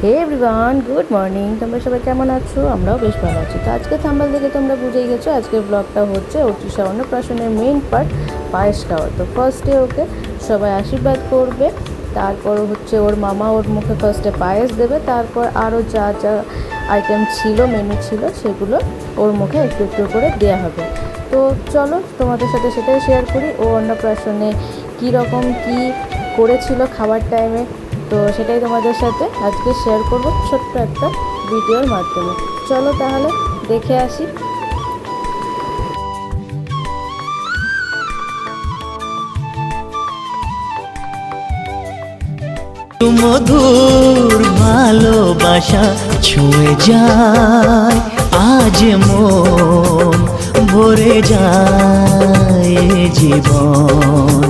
হে everyone, good morning. তোমরা সবাই কেমন আছো? আমরাও বেশ ভালো আছি। তো আজকে থাম্বনেল দেখে তোমরা বুঝেই গেছো আজকের ব্লগটা হচ্ছে অর্চিষা অন্নপ্রাশনের মেইন পার্ট, পায়েস খাওয়া। তো ফার্স্টে ওকে সবাই আশীর্বাদ করবে, তারপর হচ্ছে ওর মামা ওর মুখে ফার্স্টে পায়েস দেবে, তারপর আরও যা যা আইটেম ছিল, মেনু ছিল, সেগুলো ওর মুখে একটু একটু করে দেওয়া হবে। তো চলো তোমাদের সাথে সেটাই শেয়ার করি, ও অন্নপ্রাশনে কীরকম কী করেছিল খাবার টাইমে। তো সেটাই তোমাদের সাথে আজকে শেয়ার করব ছোট্ট একটা ভিডিওর মাধ্যমে। চলো তাহলে দেখে আসি। মধুর ভালোবাসা ছুঁয়ে যায়, আজ মন ভরে যায়, জীবন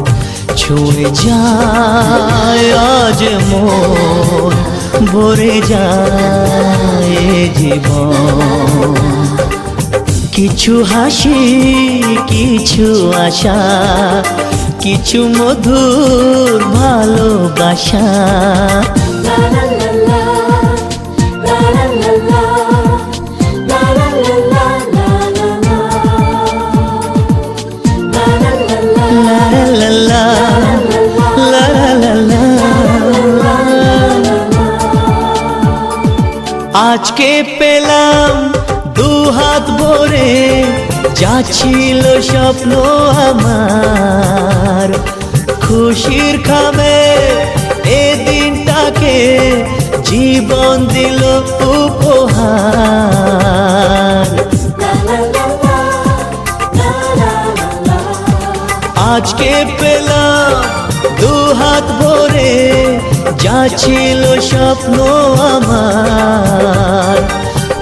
ছুঁয়ে যায়, আজ মন ভরে যায়, জীবন। কিছু হাসি, কিছু আশা, কিছু মধুর ভালোবাসা। আজকে পেলাম দু হাত ভরে, যা ছিল স্বপ্ন আমার, খুশির খামে এ দিনটাকে জীবন দিল উপহার। আজকে পেলাম দু হাত ভরে, যা ছিল স্বপ্ন আমার,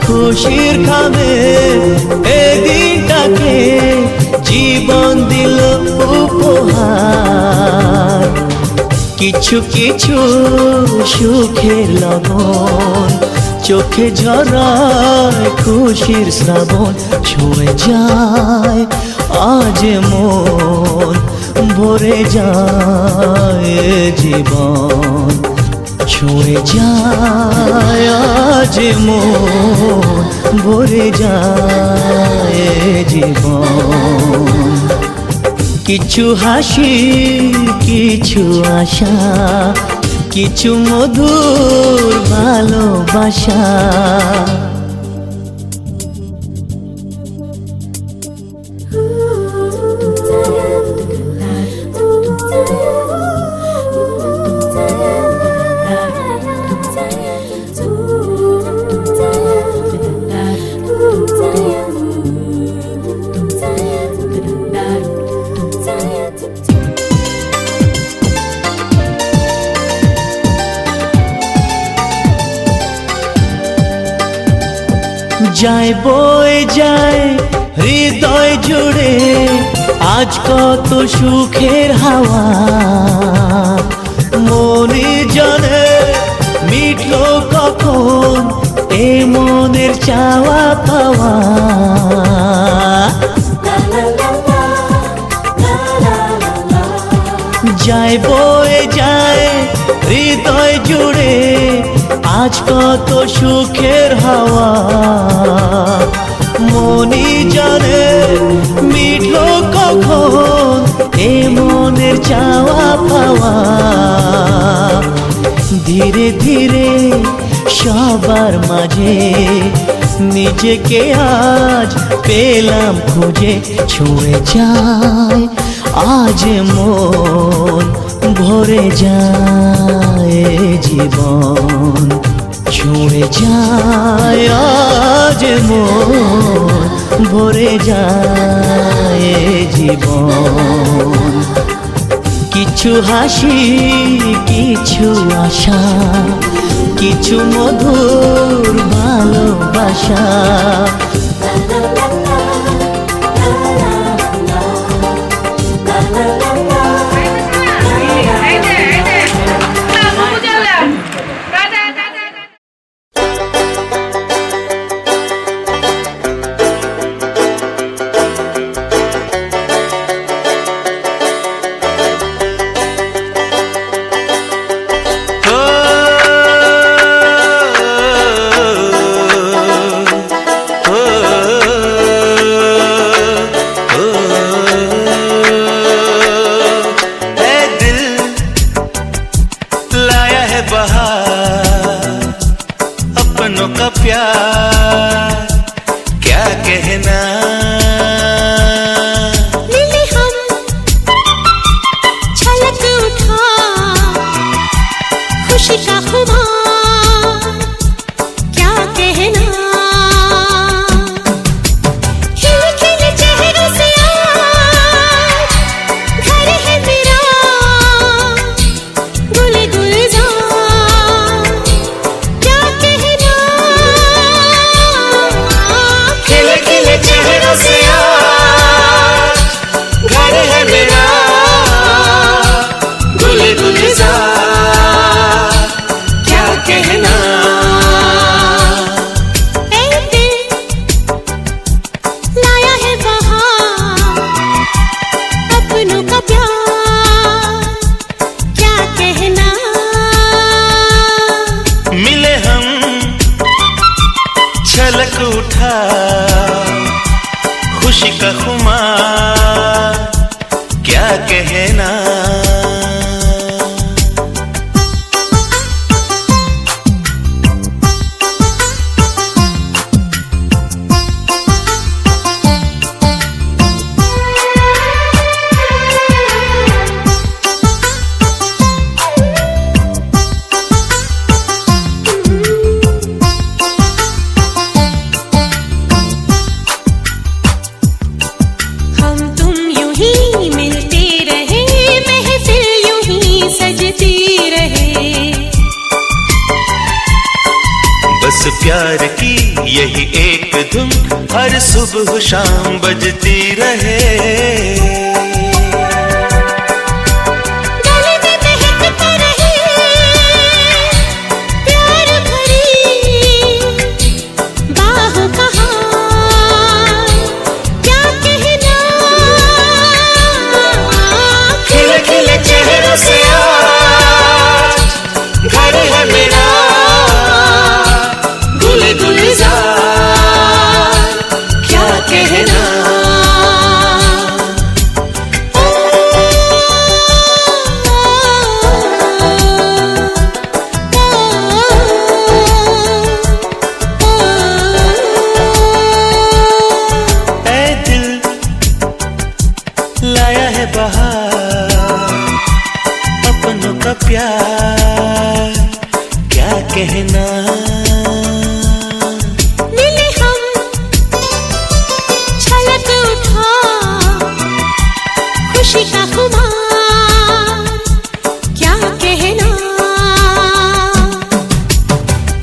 খুশির খামে এ দিনটাকে জীবন দিল উপহার। কিছু কিছু সুখের লগন চোখে ঝরায়, খুশির শ্রাবণ ছুঁয়ে যায়, আজ মন ভরে যায়, জীবন ছুঁয়ে যায়, আজ মন ভরে যায়, জীবন। কিছু হাসি, কিছু আশা, কিছু মধুর ভালোবাসা। যায় বয়ে যায় হৃদয় জুড়ে, আজ কত সুখের হাওয়া, মনে জানে মিটলো কখন এ মনের চাওয়া পাওয়া। যায় বয়ে যায় হৃদয় জুড়ে, আজ কত সুখের হাওয়া, মনি জানে মিটলো কখন এ মনের চাওয়া পাওয়া। ধীরে ধীরে সবার মাঝে নিজেকে আজ পেলাম খুঁজে, ছুঁয়ে যায়, আজ মন ভরে যায়, জীবন ছুঁয়ে যায়, আজ মন ভরে যায়, জীবন। কিছু হাসি, কিছু আশা, কিছু মধুর ভালোবাসা। इस प्यार की यही एक धुन हर सुबह शाम बजती रहे। लाया है बहार अपनों का प्यार, क्या कहना। मिले हम छलक उठा खुशी का खुमार, क्या कहना।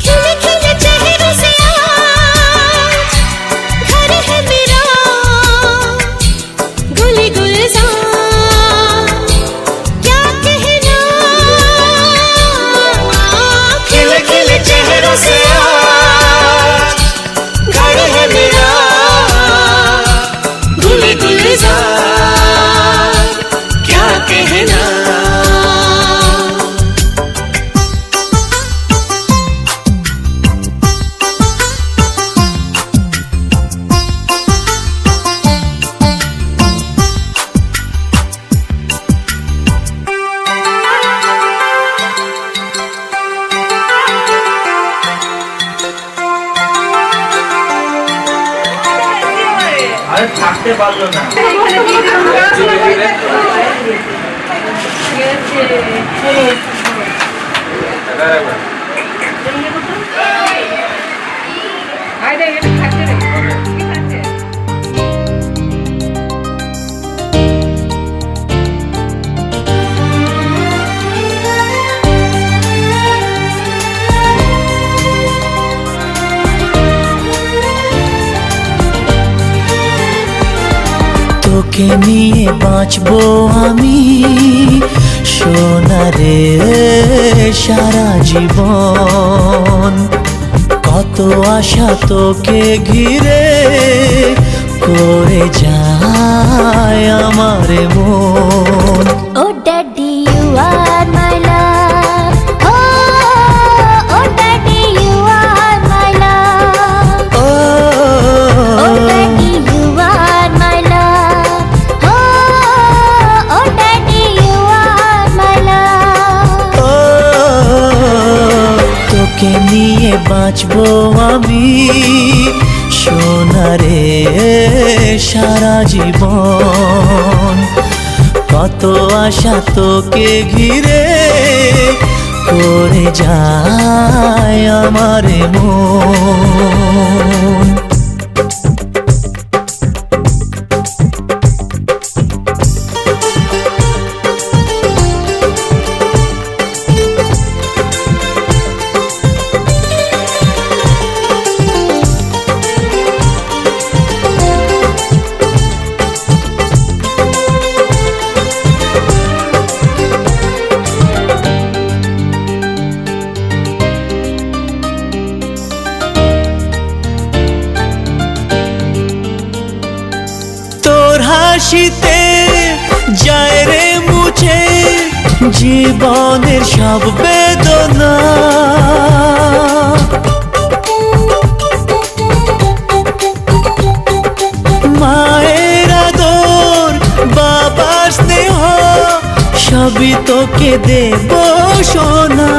खिले खिले चेहरों से आज घर है मेरा गुल गुलजार, क्या कहना। खिले खिले चेहरों से आज घर है मेरा गुल गुलजार, क्या कहना। আরে থাকতে পারলো না। তোকে নিয়ে বাঁচবো আমি সোনারে সারা জীবন, কত আশা তোকে ঘিরে করে যায় আমার মন। Oh daddy you are my love, oh daddy you are my love, oh daddy you are my love, oh daddy you are my love. তোকে নিয়ে বাঁচবো আমি সোনারে সারা জীবন, কত আশা তোকে ঘিরে করে যায় আমার মন। হাসিতে যায় রে মুছে জীবনের সব বেদনা, মায়ের আদর বাবার স্নেহ সবই তোকে দেব সোনা।